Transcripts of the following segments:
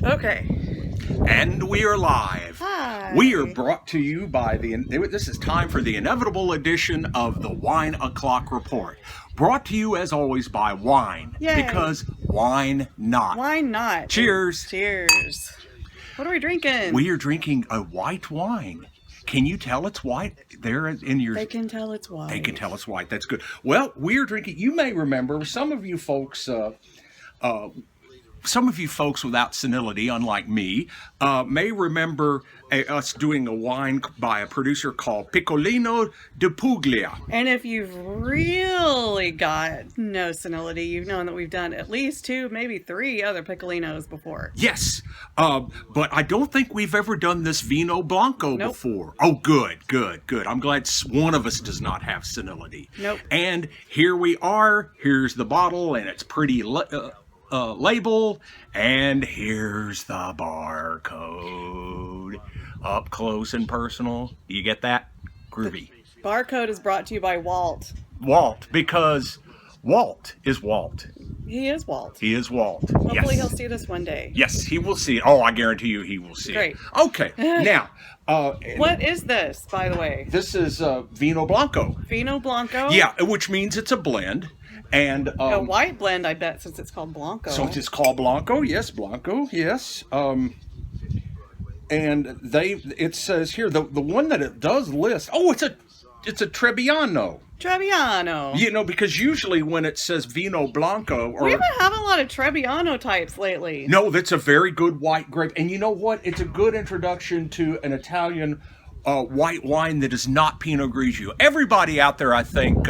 Okay. And we are live. Hi. We are brought to you by this is time for the inevitable edition of the Wine O'Clock Report. Brought to you as always by wine. Yay. Because wine not. Why not? Cheers. Cheers. What are we drinking? We are drinking a white wine. Can you tell it's white? There in your... They can tell it's white. They can tell it's white. That's good. Well, we're drinking... You may remember, some of you folks without senility, unlike me, may remember us doing a wine by a producer called Piccolino de Puglia. And if you've really got no senility, you've known that we've done at least 2, maybe 3 other Piccolinos before. Yes, but I don't think we've ever done this Vino Blanco Nope. before. Oh, good. I'm glad one of us does not have senility. Nope. And here we are. Here's the bottle, and it's pretty label, and here's the barcode. Up close and personal. You get that? Groovy. Barcode is brought to you by Walt. Walt, because Walt is Walt. He is Walt. He is Walt. Hopefully Yes. he'll see this one day. Yes, he will see it. Oh, I guarantee you he will see Great. it. Okay, now. What is this, by the way? This is Vino Blanco. Vino Blanco? Yeah, which means it's a blend. And A white blend, I bet, since it's called Blanco. so it's called Blanco. Yes, Blanco. Yes. And it says here the one that it does list. Oh, it's a Trebbiano. Trebbiano. You know, because usually when it says Vino Blanco, We haven't had a lot of Trebbiano types lately. no, that's a very good white grape. And you know what? It's a good introduction to an Italian white wine that is not Pinot Grigio. Everybody out there, I think,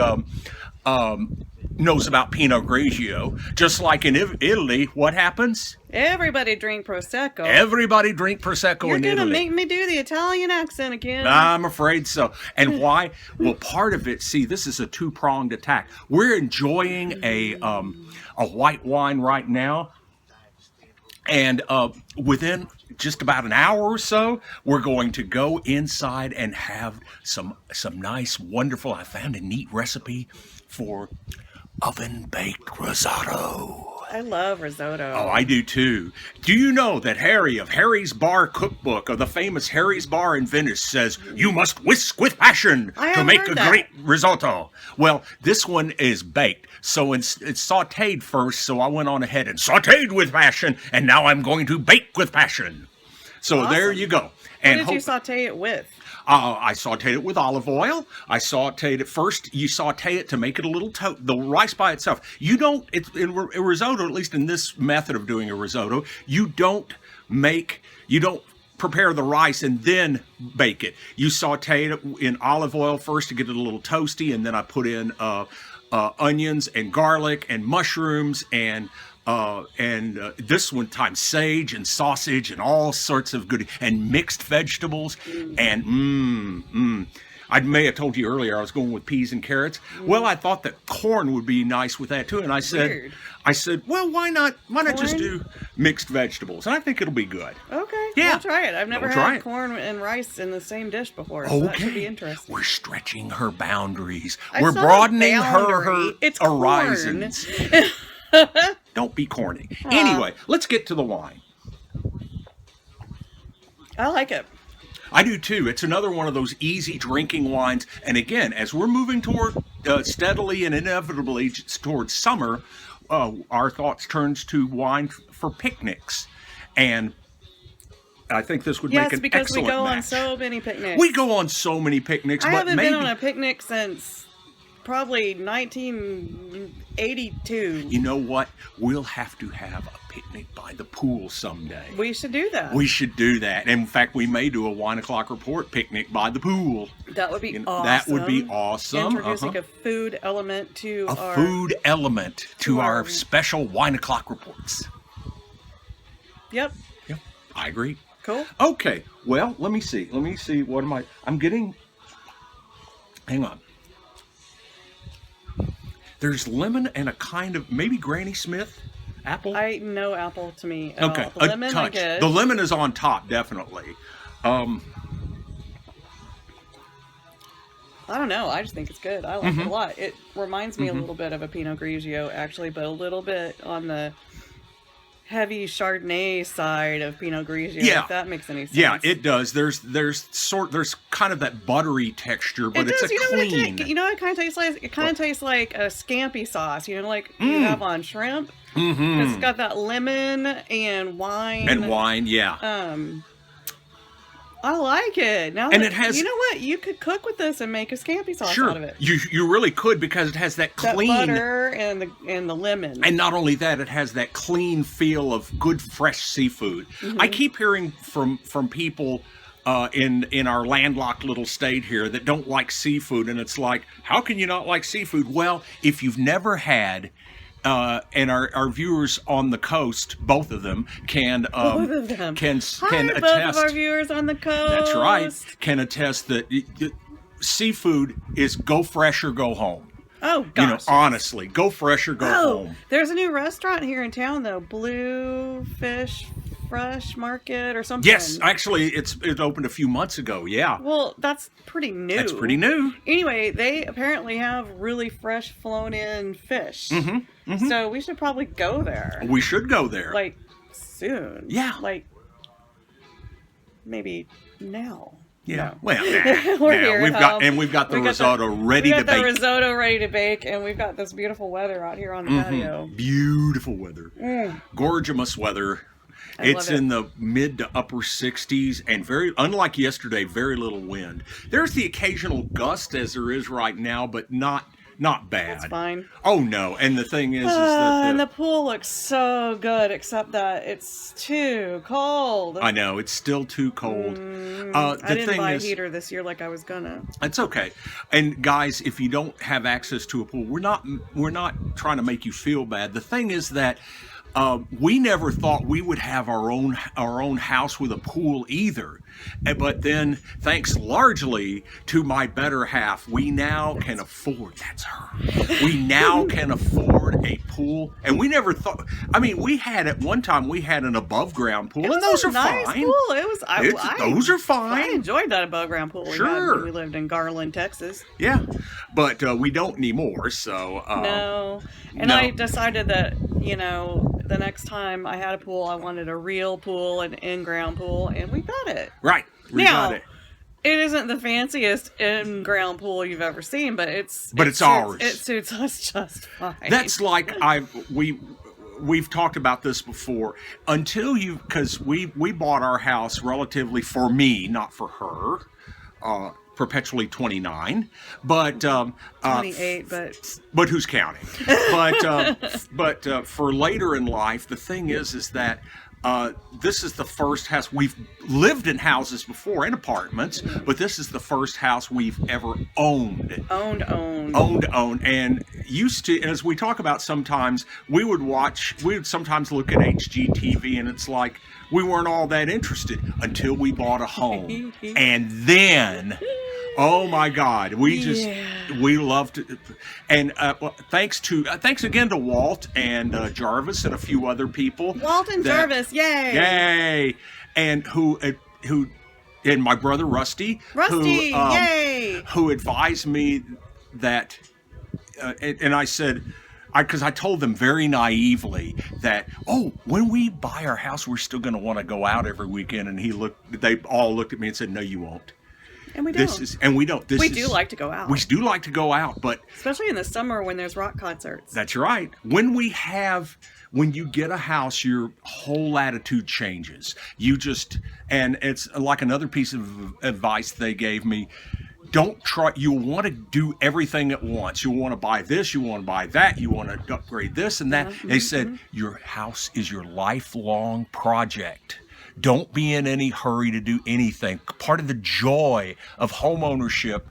knows about Pinot Grigio. Just like in Italy, what happens? Everybody drink Prosecco. Everybody drink Prosecco You're in gonna Italy. make me do the Italian accent again. I'm afraid so. And why? Well, part of it, see, this is a two-pronged attack. We're enjoying a white wine right now. And within just about an hour or so, we're going to go inside and have some nice, wonderful, I found a neat recipe for oven-baked risotto. I love risotto. Oh, I do too. Do you know that Harry of Harry's Bar Cookbook of the famous Harry's Bar in Venice says you must whisk with passion I to have make heard a that. great risotto? Well, this one is baked, so it's sautéed first, so I went on ahead and sautéed with passion, and now I'm going to bake with passion. So there you go. What And did you saute it with? I sauteed it with olive oil. I sauteed it first. You saute it to make it a little the rice by itself. You don't. It's in a risotto. At least in this method of doing a risotto, you don't prepare the rice and then bake it. You saute it in olive oil first to get it a little toasty, and then I put in onions and garlic and mushrooms and this one time sage and sausage and all sorts of good and mixed vegetables and I may have told you earlier I was going with peas and carrots. Well, I thought that corn would be nice with that too, and I said, well, why not just do mixed vegetables? And I think it'll be good. Okay, Yeah. we'll try it. I've never We'll try had it. corn and rice in the same dish before, so that should be interesting. We're stretching her boundaries. It's We're not a broadening her boundary. It's horizons. Don't be corny. Anyway, let's get to the wine. I like it. I do too. It's another one of those easy drinking wines. And again, as we're moving toward steadily and inevitably towards summer, our thoughts turns to wine for picnics. And I think this would make an excellent match. Yes, because we go on so many picnics. We go on so many picnics, I but haven't maybe been on a picnic since probably 1982. you know what? We'll have to have a picnic by the pool someday. We should do that. We should do that. In fact, we may do a Wine O'Clock Report picnic by the pool. That would be awesome. That would be awesome. Introducing a food element to our... food element to our special Wine O'Clock Reports. Yep. Yep, I agree. Cool. Okay, well, let me see. What am I'm getting... Hang on. There's lemon and a kind of, maybe Granny Smith apple? No apple to me at Okay, all. The lemon, touch. I get. The lemon is on top, definitely. I don't know. I just think it's good. I like it a lot. It reminds me a little bit of a Pinot Grigio, actually, but a little bit on the heavy Chardonnay side of Pinot Grigio. Yeah. If that makes any sense. Yeah, it does. There's kind of that buttery texture, but it's a clean. You know what it kind of tastes like? It kind of tastes like a scampi sauce. You know, like you have on shrimp. Mm-hmm. It's got that lemon and wine. And wine, yeah. I like it. Now, and it has. You know what? You could cook with this and make a scampi sauce out of it. You really could, because it has that clean butter and the lemon. And not only that, it has that clean feel of good fresh seafood. Mm-hmm. I keep hearing from people in our landlocked little state here that don't like seafood, and it's like, how can you not like seafood? Well, if you've never had. And our viewers on the coast, both of them, can both of them. can Hi, attest. Both of our viewers on the coast. That's right. Can attest that seafood is go fresh or go home. Oh gosh! Honestly, go fresh or go home. There's a new restaurant here in town, though. Blue Fish Fresh Market or something. Yes, actually, it opened a few months ago. Yeah. Well, that's pretty new. That's pretty new. Anyway, they apparently have really fresh, flown-in fish. Mm-hmm, mm-hmm. So we should probably go there. We should go there. Like soon. Yeah. Like maybe now. Yeah. No. Well, we're here we've got the risotto ready to bake. We've got the risotto ready to bake, and we've got this beautiful weather out here on the patio. Beautiful weather. Gorgeous weather. It's in the mid to upper 60s, and unlike yesterday, very little wind. There's the occasional gust as there is right now, but not bad. That's fine. Oh no! And the thing is that and the pool looks so good, except that it's too cold. I know it's still too cold. I didn't buy a heater this year like I was gonna. It's okay. And guys, if you don't have access to a pool, we're not trying to make you feel bad. The thing is that. We never thought we would have our own house with a pool either, but then thanks largely to my better half, we now can afford. That's her. We now can afford a pool, and we never thought. I mean, we had at one time an above ground pool, and those are nice fine. Pool. It was. Those are fine. I enjoyed that above ground pool we had when we lived in Garland, Texas. Yeah, but we don't anymore. So no, and I decided that the next time I had a pool, I wanted a real pool, an in-ground pool, and we got it. Right. We got it. It isn't the fanciest in-ground pool you've ever seen, but it's ours. It suits us just fine. That's like we've talked about this before. Because we bought our house relatively, for me, not for her, perpetually 29, but 28, but who's counting? But for later in life, the thing is that this is the first house. We've lived in houses before and apartments, but this is the first house we've ever owned. Owned. And used to, and as we talk about sometimes, we would sometimes look at HGTV, and it's like we weren't all that interested until we bought a home. And then, oh my God, we loved it. And thanks again to Walt and Jarvis and a few other people. Walt and Jarvis, yay! Yay! And and my brother Rusty, yay! Who advised me that, and I said, because I told them very naively that, when we buy our house, we're still going to want to go out every weekend. And they all looked at me and said, no, you won't. And we don't. We don't. We do like to go out. We do like to go out, but especially in the summer when there's rock concerts. That's right. When you get a house, your whole attitude changes. And it's like another piece of advice they gave me. Don't try. You want to do everything at once. You want to buy this. You want to buy that. You want to upgrade this and that. Mm-hmm. They said your house is your lifelong project. Don't be in any hurry to do anything. Part of the joy of home ownership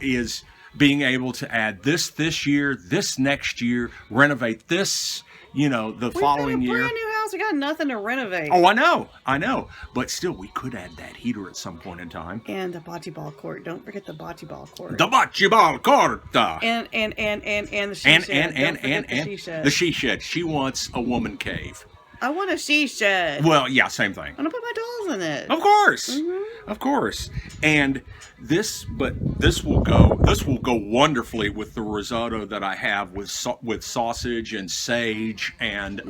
is being able to add this year, this next year, renovate this, the following year. We've got a brand new house. We got nothing to renovate. Oh, I know. But still, we could add that heater at some point in time. And the bocce ball court. Don't forget the bocce ball court. The bocce ball court. And the she shed. And the she shed. She wants a woman cave. I want a she shed. Well, yeah, same thing. I'm gonna put my dolls in it. Of course, Mm-hmm. of course. And this will go wonderfully with the risotto that I have with sausage and sage and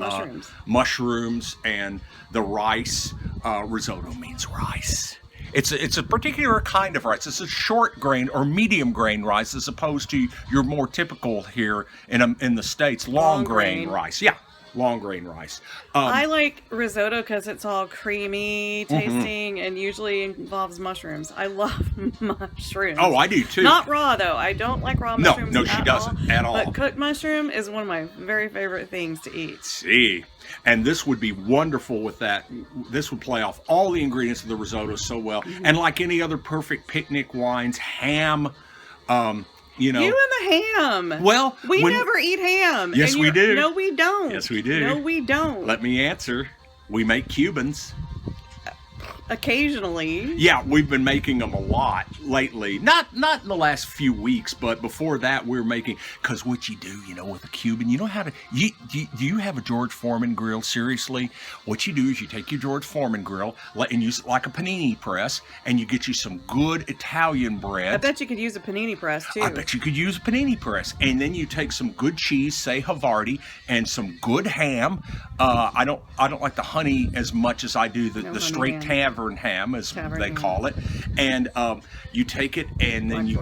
mushrooms and the rice. Risotto means rice. It's a particular kind of rice. It's a short grain or medium grain rice as opposed to your more typical here in the States long grain rice. Yeah. Long grain rice. I like risotto because it's all creamy tasting and usually involves mushrooms. I love mushrooms. Oh, I do too. Not raw though. I don't like raw mushrooms. No, she doesn't at all. But cooked mushroom is one of my very favorite things to eat. See, and this would be wonderful with that. This would play off all the ingredients of the risotto so well. And like any other perfect picnic wines, ham. You and the ham. Well, we never eat ham. Yes, we do. No, we don't. Yes, we do. No, we don't. Let me answer. We make Cubans. Occasionally. Yeah, we've been making them a lot lately. Not in the last few weeks, but before that we were making. Because what you do, with a Cuban, you know how to. Do you have a George Foreman grill? Seriously, what you do is you take your George Foreman grill and use it like a panini press, and you get you some good Italian bread. I bet you could use a panini press too. I bet you could use a panini press, and then you take some good cheese, say Havarti, and some good ham. I don't like the honey as much as I do the straight tavern ham, as they call it, and you take it and then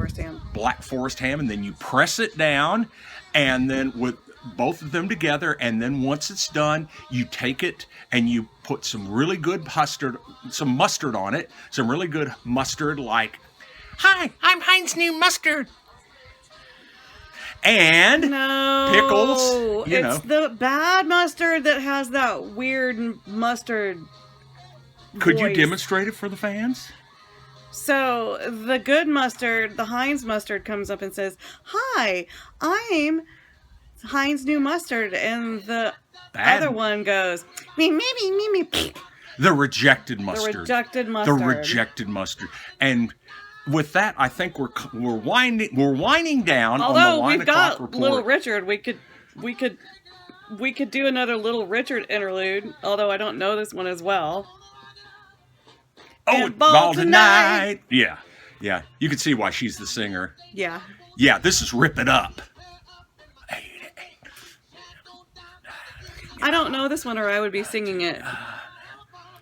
Black Forest ham, and then you press it down, and then with both of them together, and then once it's done, you take it and you put some really good mustard on it, some really good mustard, like, "Hi, I'm Heinz New Mustard." And pickles, it's the bad mustard that has that weird mustard Could voice. you demonstrate it for the fans? So the good mustard, the Heinz mustard, comes up and says, "Hi, I'm Heinz New Mustard," and the other one goes, "Me." The rejected mustard. The rejected mustard. The rejected mustard. And with that, I think we're winding down. Although on the Wine we've got O'Clock Report. Little Richard, we could do another Little Richard interlude. Although I don't know this one as well. Oh, ball tonight. Yeah. You can see why she's the singer. Yeah. Yeah, this is Rip It Up. I don't know this one, or I would be singing it.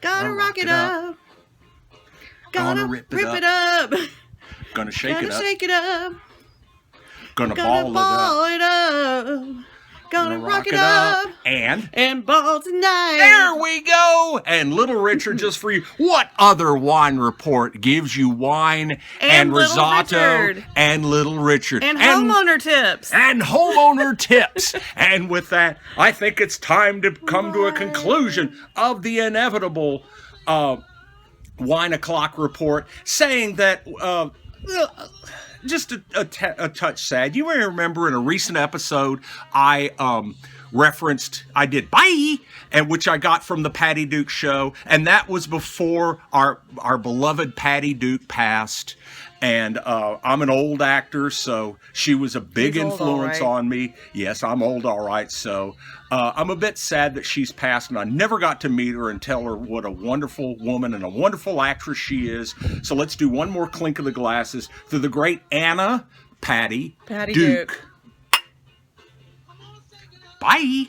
Gotta rock it up. Gotta rip it up. Gonna shake it up. Gotta shake it up. Gonna ball it up. Gonna rock it up. And ball tonight. There we go. And Little Richard, just for you. What other wine report gives you wine and risotto and Little Richard? And homeowner tips. And homeowner tips. And with that, I think it's time to come to a conclusion of the inevitable Wine O'Clock Report, saying that just a touch sad. You may remember in a recent episode I did bye, and which I got from the Patty Duke show, and that was before our beloved Patty Duke passed. And I'm an old actor, so she was a big influence on me. Yes, I'm old, all right. So I'm a bit sad that she's passed, and I never got to meet her and tell her what a wonderful woman and a wonderful actress she is. So let's do one more clink of the glasses to the great Patty Duke. Duke. Bye.